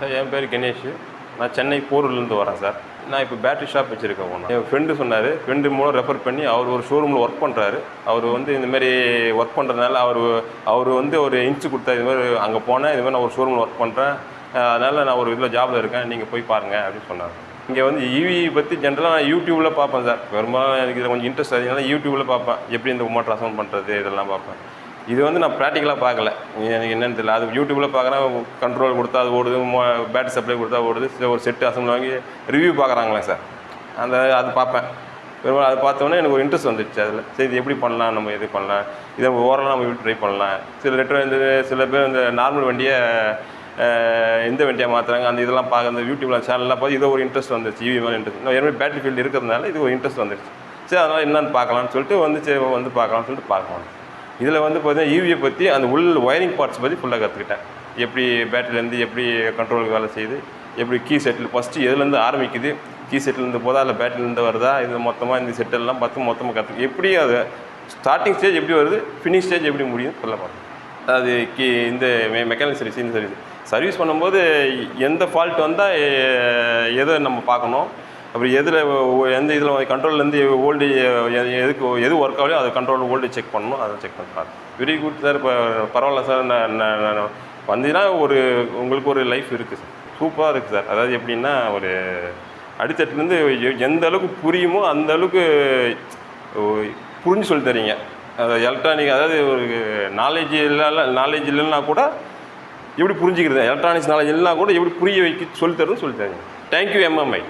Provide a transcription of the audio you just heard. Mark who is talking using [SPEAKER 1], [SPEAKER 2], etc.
[SPEAKER 1] Sir என் பேர் கணேஷ். நான் சென்னை போரூர்லேருந்து வரேன் சார். நான் இப்போ பேட்டரி ஷாப் வச்சுருக்கேன் ஒன்று. என் ஃப்ரெண்டு சொன்னார், ஃப்ரெண்டு மூலம் ரெஃபர் பண்ணி அவர் ஒரு ஷோரூமில் ஒர்க் பண்ணுறாரு. அவர் வந்து இந்தமாரி ஒர்க் பண்ணுறதுனால அவர் வந்து ஒரு இன்ச்சு கொடுத்தாரு. இதுமாதிரி அங்கே போனேன், இதுமாதிரி நான் ஒரு ஷோரூமில் ஒர்க் பண்ணுறேன், அதனால் நான் ஒரு இதில் ஜாபில் இருக்கேன், நீங்கள் போய் பாருங்கள் அப்படின்னு சொன்னார். இங்கே வந்து ஈவி பற்றி ஜென்ரலாக நான் யூடியூப்பில் பார்ப்பேன் சார். பெரும்பாலும் எனக்கு இதில் கொஞ்சம் இன்ட்ரெஸ்ட் அதிகனால யூடியூப்பில் பார்ப்பேன், எப்படி இந்த மோட்டர் அசௌண்ட் பண்ணுறது இதெல்லாம் பார்ப்பேன். இது வந்து நான் ப்ராக்டிக்கலாக பார்க்கல, எனக்கு என்னென்னு தெரியல. அது யூடியூப்பில் பார்க்குறேன், கண்ட்ரோல் கொடுத்தா அது ஓடுது, பேட்டரி சப்ளை கொடுத்தா ஓடுது, ஒரு செட்டு அசம்பிள் வாங்கி ரிவ்யூ பார்க்குறாங்களே சார், அது பார்ப்பேன். பெரும்பாலும் அதை பார்த்தோன்னே எனக்கு ஒரு இன்ட்ரெஸ்ட் வந்துடுச்சு அதில். சரி இது எப்படி பண்ணலாம், நம்ம இது பண்ணலாம், இதை ஓரளவு நம்ம எப்படி ட்ரை பண்ணலாம். சில பேர் இந்த நார்மல் வண்டியை இந்த வண்டியாக மாற்றுறாங்க, அந்த இதெல்லாம் பார்க்க அந்த யூடியூப்பில் சேனல்லாம் பார்த்து இது ஒரு இன்ட்ரெஸ்ட் வந்துருச்சு. ஈவி மேலே இன்ட்ரெஸ்ட், நான் ஏற்கனவே பேட்டரி ஃபீல்டு இருக்கிறதுனால இது ஒரு இன்ட்ரெஸ்ட் வந்துடுச்சு. சரி அதனால் என்னென்னு பார்க்கலான்னு சொல்லிட்டு வந்து பார்க்கலாம்னு சொல்லிட்டு பார்க்கலாம். இதில் வந்து பார்த்தீங்கன்னா ஈவியை பற்றி அந்த ஒயரிங் பார்ட்ஸ் பற்றி ஃபுல்லாக கற்றுக்கிட்டேன். எப்படி பேட்டரியிலேருந்து எப்படி கண்ட்ரோலுக்கு வேலை செய்யுது, எப்படி கீ செட்டில் ஃபஸ்ட்டு எதுலேருந்து ஆரம்பிக்குது, கீ செட்டிலேருந்து போதா இல்லை பேட்டரியிலேருந்து வருதா, இது மொத்தமாக இந்த செட்டெல்லாம் பார்த்து மொத்தமாக கற்றுக்கு எப்படி அது ஸ்டார்டிங் ஸ்டேஜ் எப்படி வருது, ஃபினிஷ் ஸ்டேஜ் எப்படி முடியும் ஃபுல்லாக பார்த்தேன். அது இந்த மெக்கானிக் சர்வீஸ் பண்ணும்போது எந்த ஃபால்ட் வந்தால் எதை நம்ம பார்க்கணும், அப்புறம் எந்த இதில் கண்ட்ரோல்லேருந்து வோல்டேஜ் எது ஒர்க் ஆகலையோ அது கண்ட்ரோல் வோல்டேஜ் செக் பண்ணணும், அதை செக் பண்ணி பார்த்து வெரி குட் சார். இப்போ பரவாயில்ல சார், நான் வந்தீங்கன்னா உங்களுக்கு ஒரு லைஃப் இருக்குது சார், சூப்பராக இருக்குது சார். அதாவது எப்படின்னா ஒரு அடித்தட்டுலேருந்து எந்த அளவுக்கு புரியுமோ அந்த அளவுக்கு புரிஞ்சு சொல்லி தரீங்க. அதாவது எலக்ட்ரானிக், அதாவது ஒரு நாலேஜ் இல்லைன்னா கூட எப்படி புரிஞ்சுக்கிறது, எலக்ட்ரானிக்ஸ் நாலேஜ் இல்லைனா கூட எப்படி புரிய சொல்லி தருன்னு சொல்லி தரீங்க. Thank you MMI.